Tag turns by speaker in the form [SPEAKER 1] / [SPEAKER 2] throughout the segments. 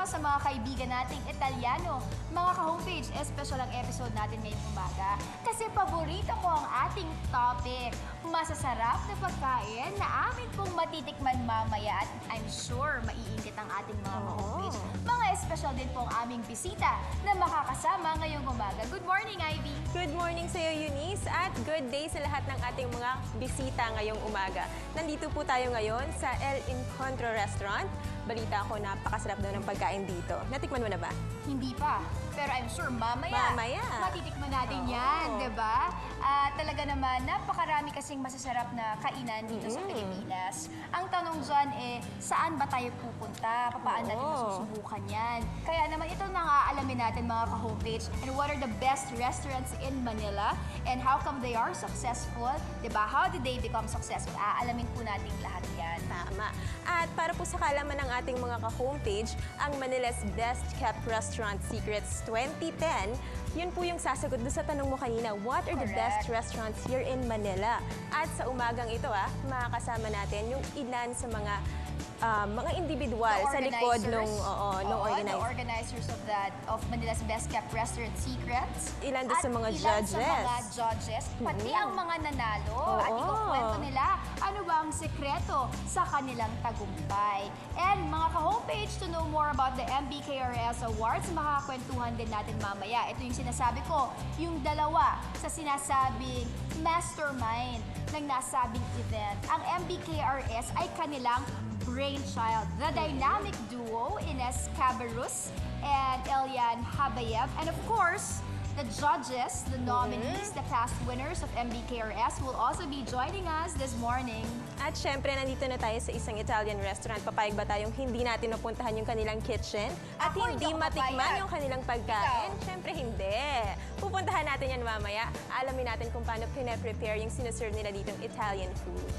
[SPEAKER 1] sa mga kaibigan nating Italiano. Mga ka-homepage, special ang episode natin ngayong umaga. Kasi paborito ko ang ating topic. Masasarap na pagkain na amin pong matitikman mamaya at I'm sure maiinggit ang ating mga ka-homepage. Mga special din po ang aming bisita na makakasama ngayong umaga. Good morning, Ivy!
[SPEAKER 2] Good morning sa iyo, Eunice, at good day sa lahat ng ating mga bisita ngayong umaga. Nandito po tayo ngayon sa El Encuentro Restaurant. Balita ko, napakasarap daw ng pagkain dito. Natikman mo na ba?
[SPEAKER 1] Hindi pa. Pero I'm sure mamaya matitikman natin yan, di ba? Talaga naman, napakarami kasing masasarap na kainan dito sa Pilipinas. Ang tanong dyan saan ba tayo pupunta? Paano natin masusubukan yan? Kaya naman ito nang aalamin natin mga ka-homepage. And what are the best restaurants in Manila? And how come they are successful? Di ba? How did they become successful? Aalamin po natin lahat yan.
[SPEAKER 2] Tama. At para po sa kaalaman ng ating mga ka-homepage, ang Manila's Best Kept Restaurant Secrets 2010, yun po yung sasagot doon sa tanong mo kanina, what are the best restaurants here in Manila? At sa umagang ito, makakasama natin yung ilan sa mga individual sa likod ng
[SPEAKER 1] the organizers of Manila's Best Kept Restaurant Secrets.
[SPEAKER 2] Ilan doon sa mga judges.
[SPEAKER 1] Ilan sa mga judges, pati ang mga nanalo. At ikukwento nila ano ba ang sekreto sa kanilang tagumpay. And mga ka-homepage, to know more about the MBKRS Awards, makakakwentuhan din natin mamaya. Ito yung sinasabi ko, yung dalawa sa sinasabing mastermind ng nasabing event. Ang MBKRS ay kanilang brainchild. The dynamic duo, Ines Cabarrus and Elian Habayeb. And of course, the judges, the nominees, the past winners of MBKRS will also be joining us this morning.
[SPEAKER 2] At syempre, nandito na tayo sa isang Italian restaurant. Papayag ba tayong hindi natin napuntahan yung kanilang kitchen? At hindi matikman yung kanilang pagkain? Syempre, hindi. Pupuntahan natin yan mamaya. Alamin natin kung paano pine-prepare yung sinuserve nila ditong Italian food.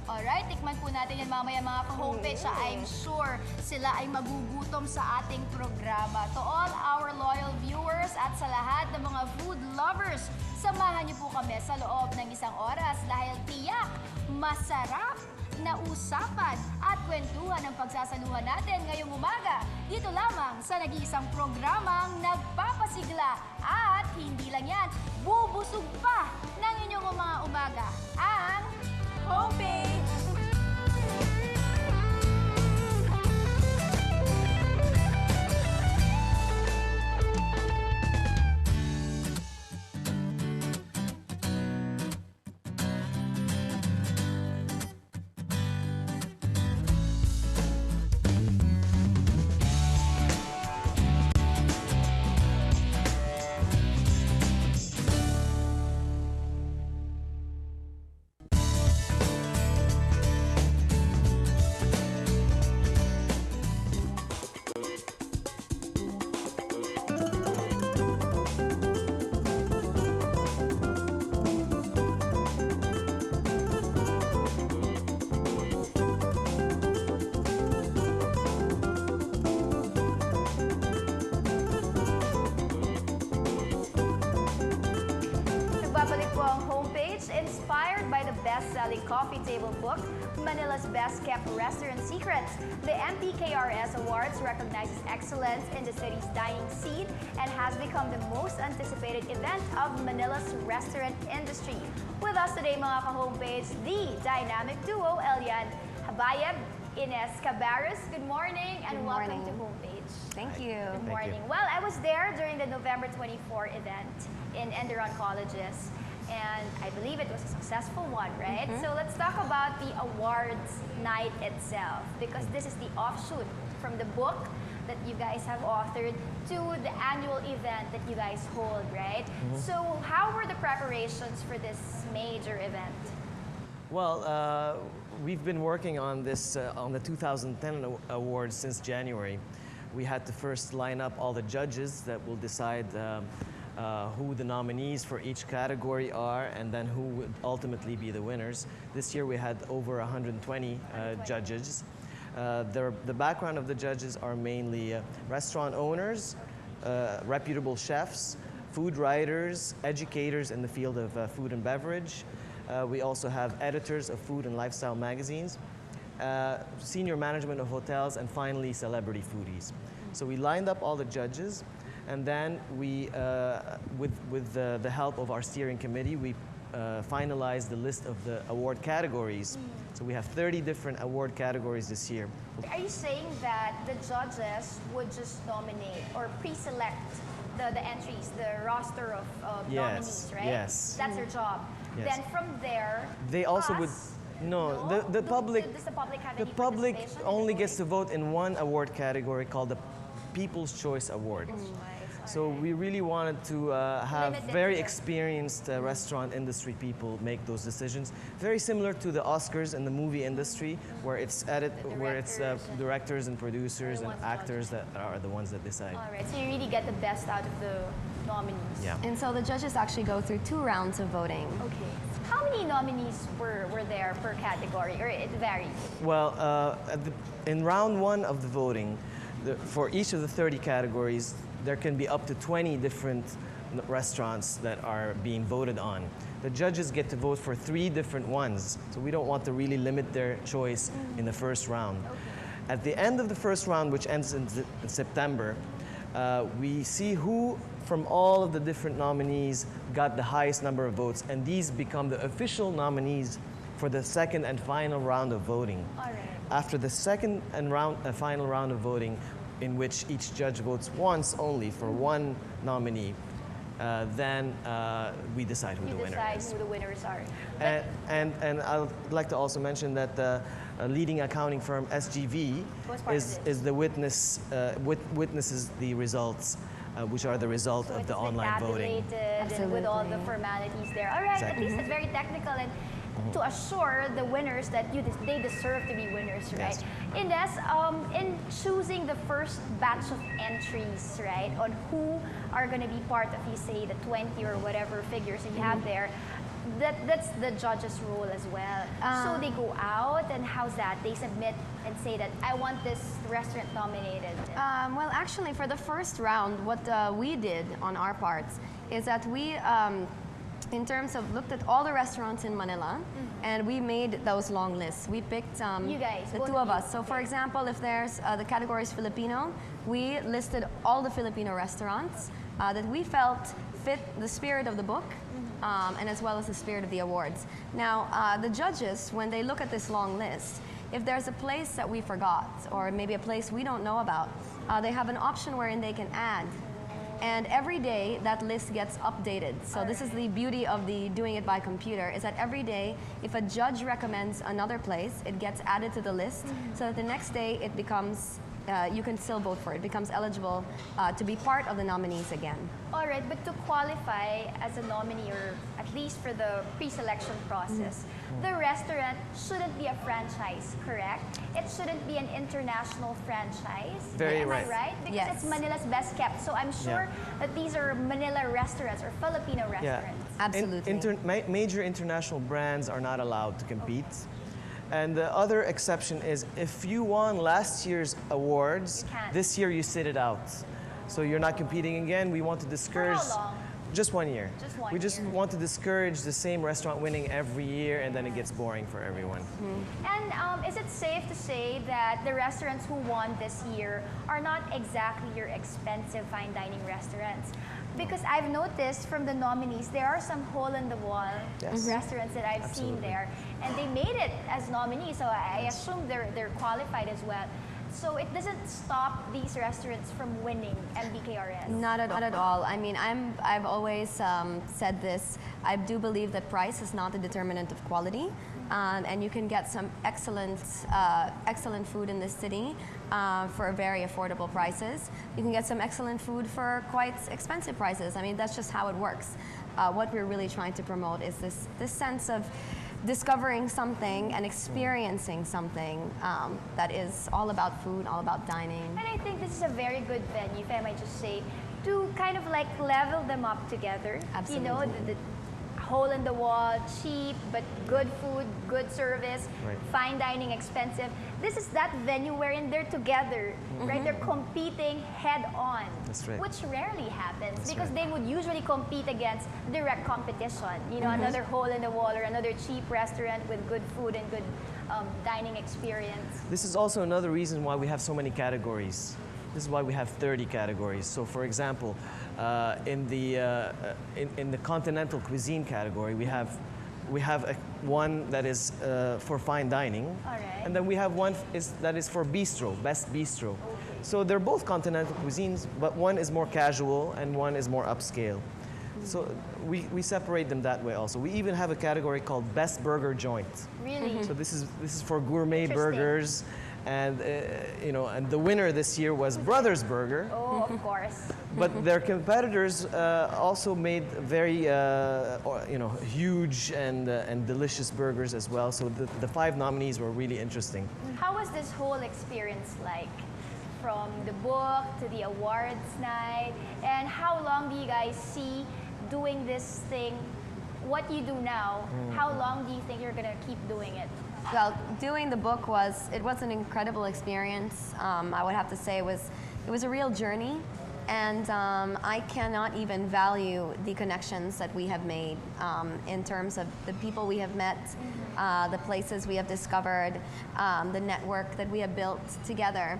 [SPEAKER 1] Alright, tikman po natin yan mamaya mga ka-homepage. I'm sure sila ay magugutom sa ating programa. To all our loyal viewers at sa lahat ng mga food lovers, samahan niyo po kami sa loob ng isang oras dahil tiyak, masarap na usapan at kwentuhan ang pagsasaluhan natin ngayong umaga. Dito lamang sa nag-iisang programang nagpapasigla at hindi lang yan, bubusog pa ng inyong mga umaga. Ang Homepage! Babalik po ang homepage, inspired by the best-selling coffee table book, Manila's Best Kept Restaurant Secrets. The MBKRS Awards recognizes excellence in the city's dining scene and has become the most anticipated event of Manila's restaurant industry. With us today, mga ka-homepage, the dynamic duo, Elian Habayeb, Ines Cabarrus. Good morning and welcome to Homepage.
[SPEAKER 3] Thank you.
[SPEAKER 1] Good morning. Well, I was there during the November 24 event in Enderon Colleges, and I believe it was a successful one, right? So let's talk about the awards night itself, because this is the offshoot from the book that you guys have authored to the annual event that you guys hold, right? So how were the preparations for this major event?
[SPEAKER 4] Well, we've been working on this, on the 2010 awards since January. We had to first line up all the judges that will decide who the nominees for each category are and then who would ultimately be the winners. This year we had over 120 judges. The background of the judges are mainly restaurant owners, reputable chefs, food writers, educators in the field of food and beverage. We also have editors of food and lifestyle magazines, senior management of hotels, and finally celebrity foodies. So we lined up all the judges, and then we, with the help of our steering committee, we finalized the list of the award categories. So we have 30 different award categories this year.
[SPEAKER 1] Are you saying that the judges would just nominate or pre-select the entries, the roster of nominees, right?
[SPEAKER 4] Yes.
[SPEAKER 1] That's their job.
[SPEAKER 4] Yes.
[SPEAKER 1] Then from there,
[SPEAKER 4] They also would.
[SPEAKER 1] us-
[SPEAKER 4] No,
[SPEAKER 1] No?
[SPEAKER 4] the public.
[SPEAKER 1] Does the public have
[SPEAKER 4] The
[SPEAKER 1] any
[SPEAKER 4] public
[SPEAKER 1] participation in
[SPEAKER 4] only
[SPEAKER 1] the
[SPEAKER 4] gets to vote in one award category called the People's Choice Award. So we really wanted to have
[SPEAKER 1] Limit it
[SPEAKER 4] very
[SPEAKER 1] to-
[SPEAKER 4] experienced restaurant industry people make those decisions. Very similar to the Oscars in the movie industry, where it's directors and producers and
[SPEAKER 1] ones
[SPEAKER 4] actors that are the ones that decide.
[SPEAKER 1] All right, so you really get the best out of the nominees.
[SPEAKER 4] Yeah.
[SPEAKER 2] And so the judges actually go through 2 rounds of voting.
[SPEAKER 1] Okay. How many nominees were there per category, or it varies?
[SPEAKER 4] Well, in round 1 of the voting, for each of the 30 categories, there can be up to 20 different restaurants that are being voted on. The judges get to vote for 3 different ones, so we don't want to really limit their choice in the first round. At the end of the first round, which ends in September, we see who from all of the different nominees got the highest number of votes, and these become the official nominees for the second and final round of voting.
[SPEAKER 1] All right.
[SPEAKER 4] After the second and final round of voting, in which each judge votes once only for one nominee, then we decide who
[SPEAKER 1] You
[SPEAKER 4] the winner
[SPEAKER 1] decide
[SPEAKER 4] is.
[SPEAKER 1] who the winners are.
[SPEAKER 4] And I'd like to also mention that the leading accounting firm SGV
[SPEAKER 1] Was part of
[SPEAKER 4] is,
[SPEAKER 1] this.
[SPEAKER 4] is the witnesses the results, which are the result
[SPEAKER 1] So
[SPEAKER 4] of
[SPEAKER 1] it's
[SPEAKER 4] the
[SPEAKER 1] been
[SPEAKER 4] online voting.
[SPEAKER 1] tabulated and with all the
[SPEAKER 2] Absolutely.
[SPEAKER 1] formalities there. All right,
[SPEAKER 4] Exactly.
[SPEAKER 1] at least it's very technical and to assure the winners that they deserve to be winners, right?
[SPEAKER 4] Yes.
[SPEAKER 1] Ines, in choosing the first batch of entries, right, on who are going to be part of, you say, the 20 or whatever figures that you have there, that's the judges' role as well. So they go out, and how's that? They submit and say that I want this restaurant nominated.
[SPEAKER 2] Well, actually, for the first round, what we did on our parts is that we, in terms of looked at all the restaurants in Manila, and we made those long lists. We picked
[SPEAKER 1] You guys,
[SPEAKER 2] the
[SPEAKER 1] both
[SPEAKER 2] 2
[SPEAKER 1] of
[SPEAKER 2] of
[SPEAKER 1] you.
[SPEAKER 2] us. So, for example, if there's the category is Filipino, we listed all the Filipino restaurants that we felt fit the spirit of the book. And as well as the spirit of the awards. Now, the judges, when they look at this long list, if there's a place that we forgot, or maybe a place we don't know about, they have an option wherein they can add. And every day, that list gets updated. So this is the beauty of the doing it by computer, is that every day, if a judge recommends another place, it gets added to the list, so that the next day it becomes, you can still vote for it. It becomes eligible to be part of the nominees again.
[SPEAKER 1] All right, but to qualify as a nominee, or at least for the pre-selection process, the restaurant shouldn't be a franchise, correct? It shouldn't be an international franchise.
[SPEAKER 4] Very
[SPEAKER 1] Am
[SPEAKER 4] right.
[SPEAKER 1] I right? Because
[SPEAKER 2] Yes.
[SPEAKER 1] it's Manila's best kept. So I'm sure that these are Manila restaurants or Filipino restaurants.
[SPEAKER 2] Absolutely.
[SPEAKER 4] Major international brands are not allowed to compete. And the other exception is if you won last year's awards,
[SPEAKER 1] You can't.
[SPEAKER 4] this year you sit it out. So you're not competing again. We want to discourage.
[SPEAKER 1] how long?
[SPEAKER 4] Just 1 year.
[SPEAKER 1] Just one
[SPEAKER 4] We just
[SPEAKER 1] year.
[SPEAKER 4] want to discourage the same restaurant winning every year, and then it gets boring for everyone.
[SPEAKER 1] And is it safe to say that the restaurants who won this year are not exactly your expensive fine dining restaurants? Because I've noticed from the nominees, there are some hole-in-the-wall
[SPEAKER 4] Yes.
[SPEAKER 1] restaurants that I've seen
[SPEAKER 4] Absolutely.
[SPEAKER 1] there, and they made it as nominees, so I assume they're qualified as well. So it doesn't stop these restaurants from winning MBKRS.
[SPEAKER 2] Not at all. I mean, I've always said this. I do believe that price is not a determinant of quality, and you can get some excellent food in this city for very affordable prices. You can get some excellent food for quite expensive prices. I mean, that's just how it works. What we're really trying to promote is this sense of discovering something and experiencing something that is all about food, all about dining.
[SPEAKER 1] And I think this is a very good venue, if I might just say, to kind of like level them up together. You know,
[SPEAKER 2] Absolutely.
[SPEAKER 1] the hole in the wall, cheap, but good food, good service,
[SPEAKER 4] Right.
[SPEAKER 1] fine dining, expensive. This is that venue wherein they're together, right? They're competing head on,
[SPEAKER 4] That's right.
[SPEAKER 1] which rarely happens
[SPEAKER 4] That's
[SPEAKER 1] because
[SPEAKER 4] right.
[SPEAKER 1] they would usually compete against direct competition. You know, another hole in the wall or another cheap restaurant with good food and good dining experience.
[SPEAKER 4] This is also another reason why we have so many categories. This is why we have 30 categories. So, for example, in the continental cuisine category, we have one that is for fine dining,
[SPEAKER 1] Alright.
[SPEAKER 4] and then we have one that is for bistro, best bistro. So they're both continental cuisines, but one is more casual and one is more upscale. So we separate them that way also. We even have a category called Best Burger Joint.
[SPEAKER 1] Really?
[SPEAKER 4] So this is for gourmet
[SPEAKER 1] Interesting.
[SPEAKER 4] burgers, and and the winner this year was Brothers Burger.
[SPEAKER 1] Oh, of course.
[SPEAKER 4] But their competitors also made very huge and delicious burgers as well. So the 5 nominees were really interesting.
[SPEAKER 1] How was this whole experience like? From the book to the awards night, and how long do you guys see doing this thing? What you do now, how long do you think you're gonna keep doing it?
[SPEAKER 3] Well, doing the book was an incredible experience. I would have to say it was a real journey, and I cannot even value the connections that we have made in terms of the people we have met, the places we have discovered, the network that we have built together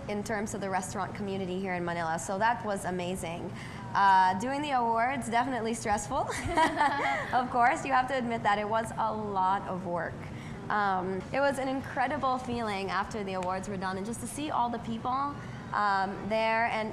[SPEAKER 3] in terms of the restaurant community here in Manila. So that was amazing. Doing the awards, definitely stressful. Of course, you have to admit that it was a lot of work. It was an incredible feeling after the awards were done, and just to see all the people there. And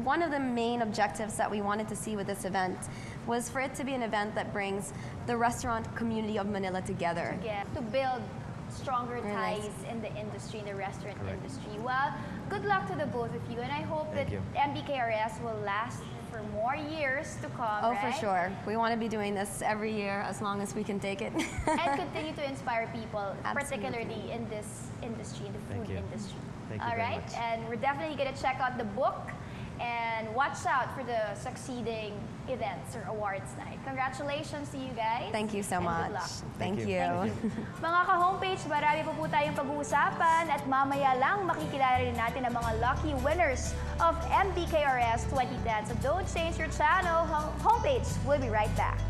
[SPEAKER 3] one of the main objectives that we wanted to see with this event was for it to be an event that brings the restaurant community of Manila together.
[SPEAKER 1] Yeah, to build stronger
[SPEAKER 3] Very
[SPEAKER 1] ties
[SPEAKER 3] nice.
[SPEAKER 1] in the industry, in the restaurant
[SPEAKER 4] Correct.
[SPEAKER 1] industry. Well, good luck to the both of you, and I hope
[SPEAKER 4] Thank
[SPEAKER 1] that
[SPEAKER 4] you.
[SPEAKER 1] MBKRS will last for more years to come.
[SPEAKER 3] Oh,
[SPEAKER 1] right?
[SPEAKER 3] for sure. We want to be doing this every year as long as we can take it.
[SPEAKER 1] And continue to inspire people,
[SPEAKER 3] Absolutely.
[SPEAKER 1] particularly in this industry, in the
[SPEAKER 4] Thank
[SPEAKER 1] food
[SPEAKER 4] you.
[SPEAKER 1] industry.
[SPEAKER 4] Thank you
[SPEAKER 1] All
[SPEAKER 4] very
[SPEAKER 1] right,
[SPEAKER 4] much.
[SPEAKER 1] and we're definitely going to check out the book and watch out for the succeeding events or awards night. Congratulations to you guys.
[SPEAKER 3] Thank you so
[SPEAKER 1] and
[SPEAKER 3] much.
[SPEAKER 1] Good luck.
[SPEAKER 3] Thank
[SPEAKER 4] you.
[SPEAKER 3] you.
[SPEAKER 4] Thank you.
[SPEAKER 1] Mga ka-homepage, marami po tayong pag-uusapan at mamaya lang makikilala rin natin ang mga lucky winners of MBKRS 2010. So don't change your channel. Homepage, we'll be right back.